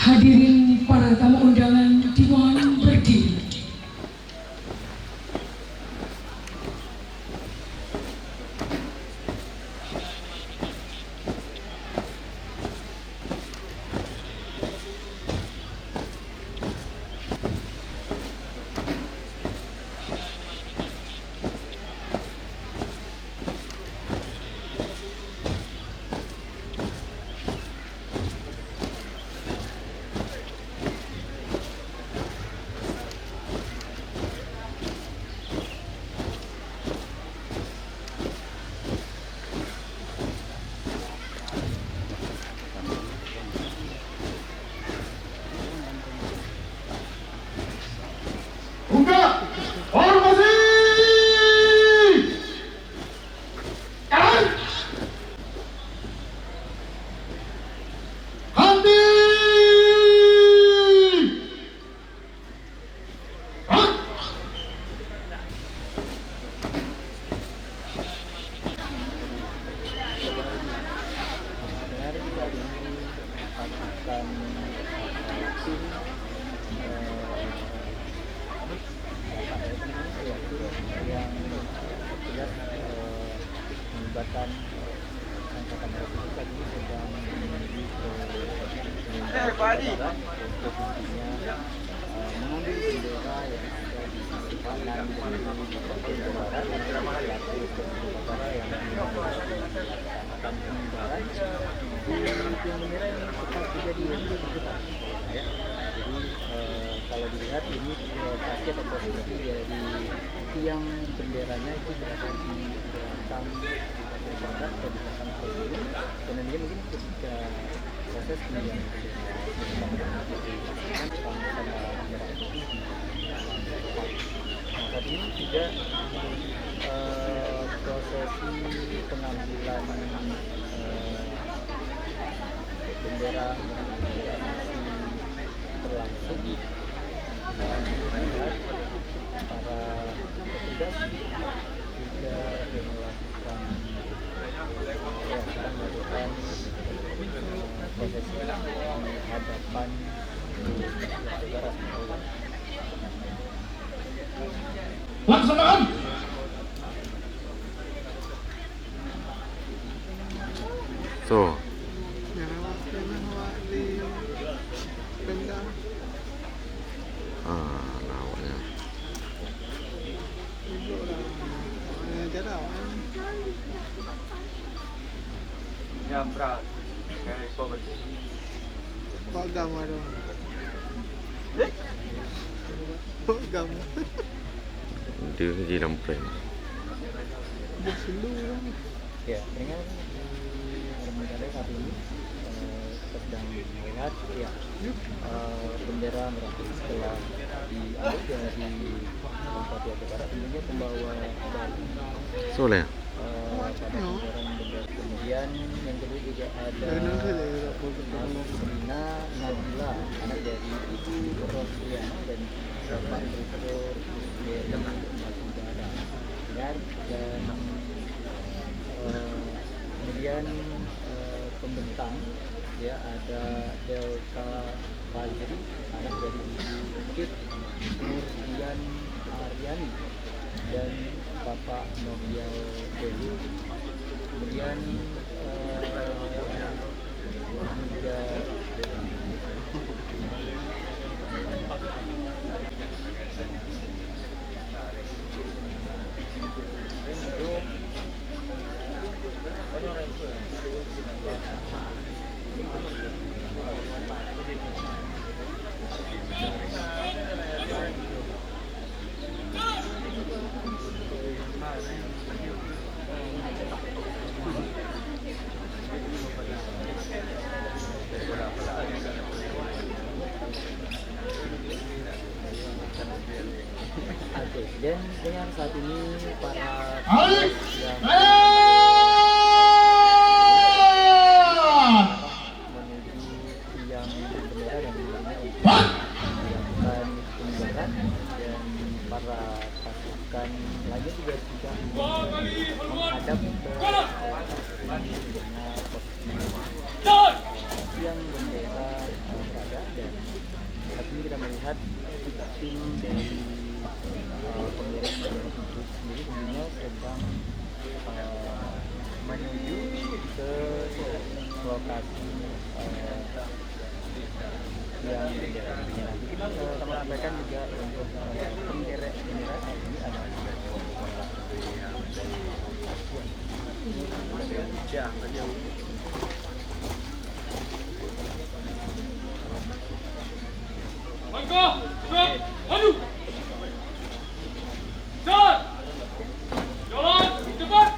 Hadirin para tamu undangan dimohon berdiri. Buka formasi kanan hati hak. Melibatkan angkatan Republik tadi sedang menuju ke Barat untuk nantinya mengambil bendera yang ada di sisi kanan dari Barat selaku negara yang melaksanakan pengibaran di tiang bendera yang tepat juga di depan ya. Jadi kalau dilihat ini kaki atau posisi dari tiang benderanya itu berada di belakang barat atau di belakang podium, dan nantinya mungkin ketika proses pengambilan bendera merah putih di depan. Nah, saat ini juga prosesi pengambilan bendera masih berlangsung, dan melihat para petugas juga melakukan sedang melakukan prosesi di hadapan negara. Laksanakan. Tuh. Lawaknya. Nyambrak kayak sobat. Pagam ada. Pagam. Dia di dalam frame. Ya, dengan Armada saat ini sedang melihat ya bendera merah putih setelah diambil dari tempat Jawa Barat, tentunya pembawa Soleh. pada bendera. Kemudian yang kedua juga ada Serina Nabila, anak dari Ibu Rosliana dan Bapak Direktur Dari Batubara. Dan kemudian pembentang ya ada Delta Fajri, anak dari Ibu Kit Nurdian Aryani dan Bapak Novial Dewi. Kemudian juga dan dengan saat ini para yang menuju tiang bendera dan dilakukan pengibaran, dan para pasukan lainnya juga sudah menghadap ke tiang bendera berada, dan sini kita melihat tim dari penggerak itu sendiri sebenarnya sedang menuju ke lokasi yang nanti kita sampaikan juga untuk penggerak bendera saat ini ada Langkah, gerak, maju. Jalan. Jalan, cepat.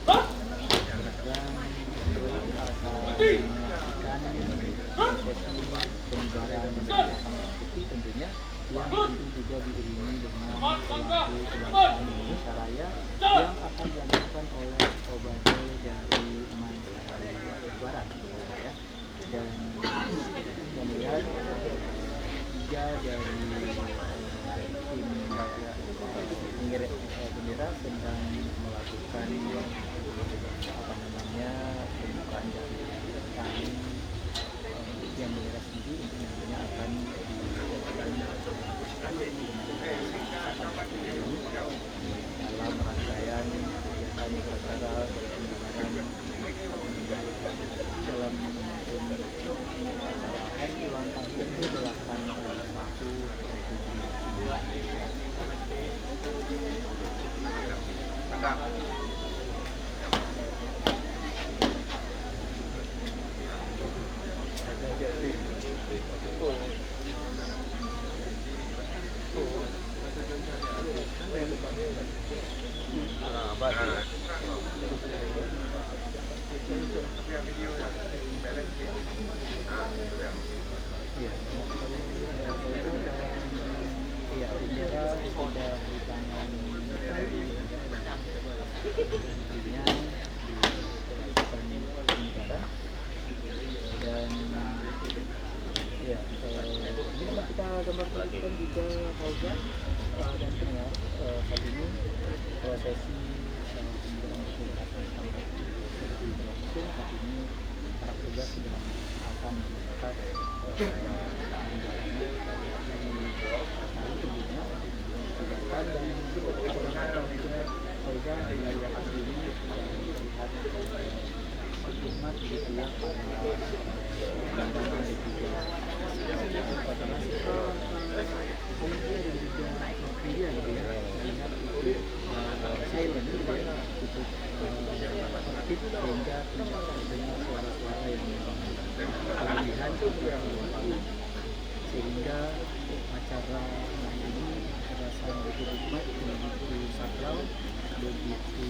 Hah? Berhenti. Tentunya yang juga diiringi dengan saraya yang akan dilakukan oleh Obade dari Mandalika Barat ya. Dan kita melihat tiga dari tim penggerak bendera sedang melakukan pembukaan dari tali yang bendera sendiri nantinya akan dilakukan dalam rangkaian kegiatan upacara dalam hari ulang tahun ke-8 gambarkan juga Holga dan pendengar saat ini prosesi saat ini para petugas sudah akan melakukan Holga dari atas ini melihat hikmat gitu ya sehingga acara ini terasa begitu hikmat, begitu sakral, begitu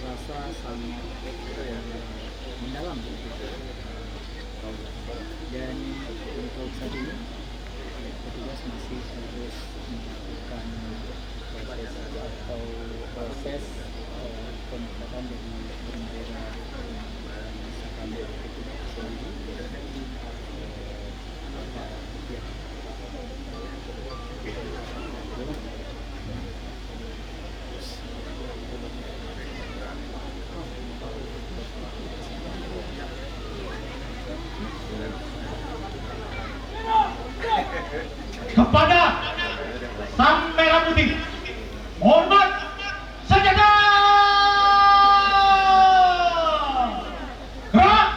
rasa sangat mendalam dan untuk saat ini petugas masih harus melakukan proses pembuatan dari bendera sendiri. Kepada Sang Merah Putih, hormat senjata. Gerak.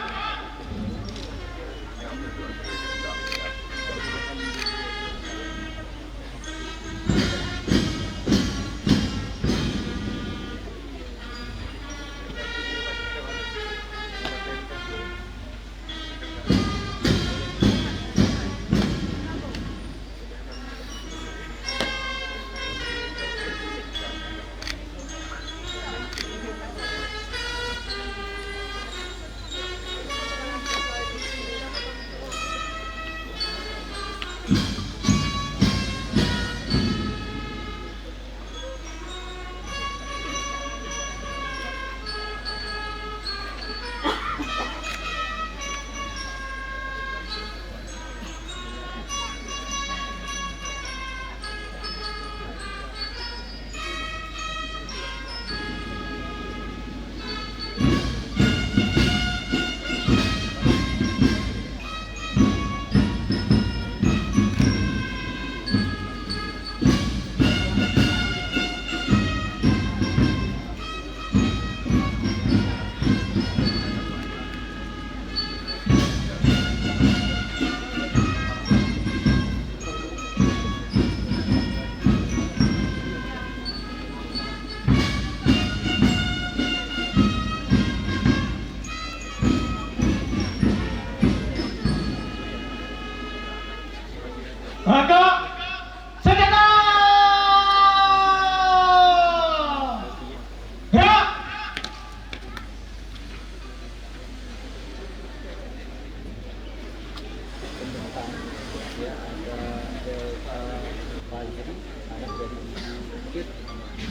Bukit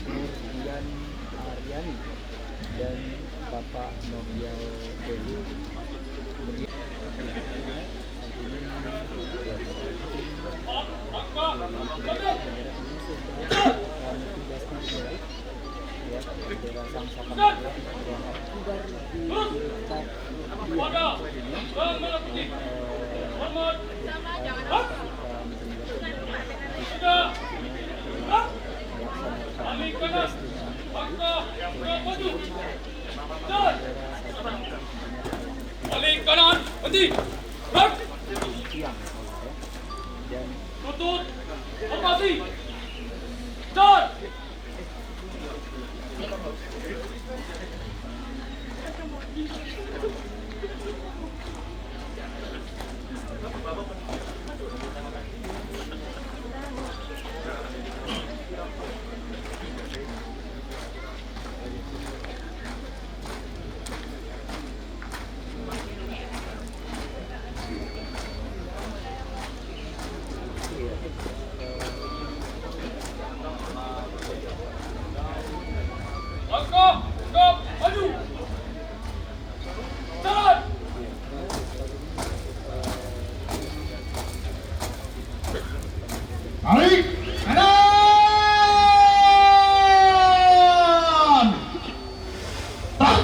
Nurdian Aryani dan Bapak Novial Dewi. Kemudian bendera sang saka merah yang kibar di dekat Waspada. Bang merah putih. Hormat. Sudah. Balik kanan. Langkah ke maju. Dan. Balik kanan. Berhenti. Gerak. siang dan Lutut. Formasi. Dan. Langkah ke maju. Jalan. Tarik kanan. Tak.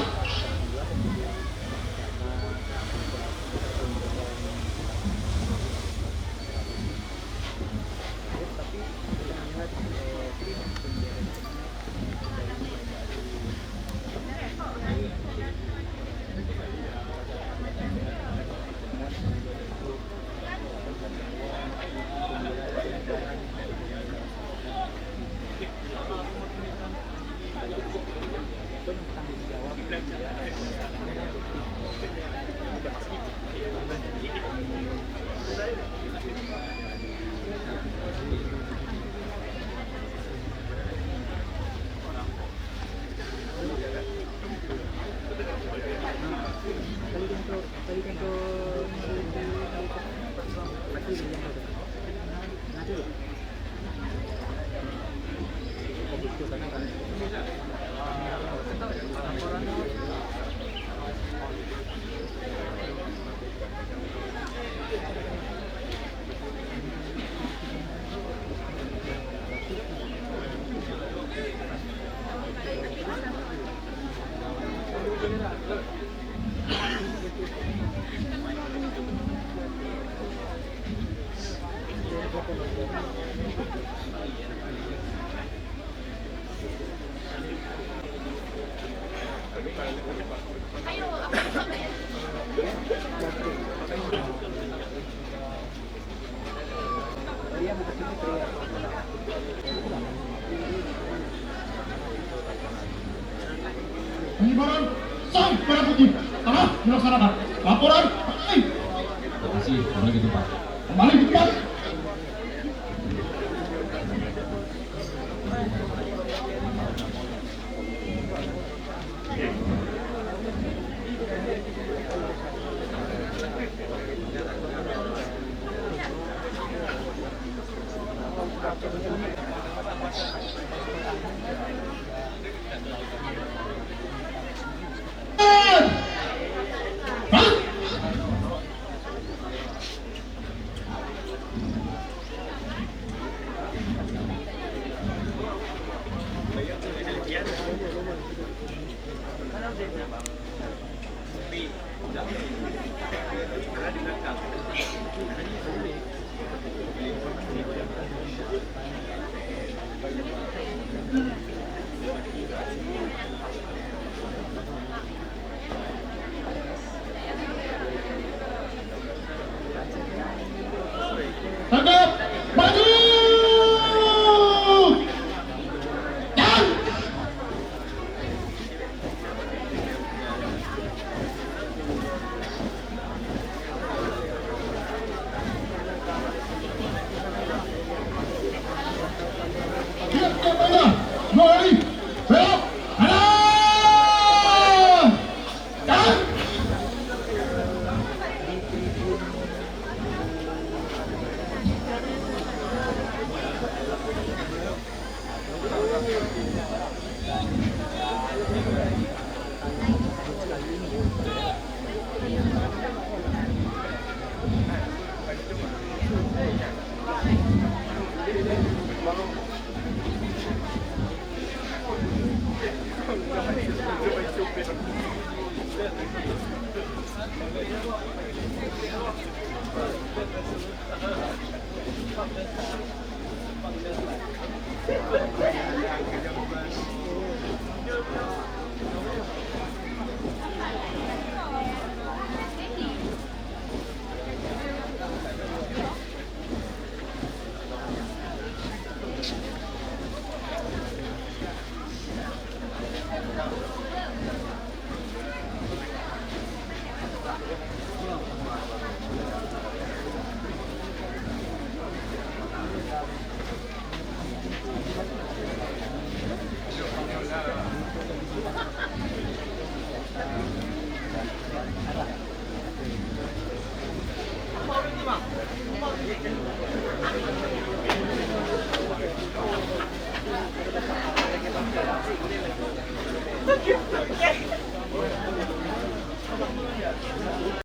Pengibaran sang merah putih telah dilaksanakan. Laporan kembali. Terima kasih, kembali ke tempat. Kembali ke tempat.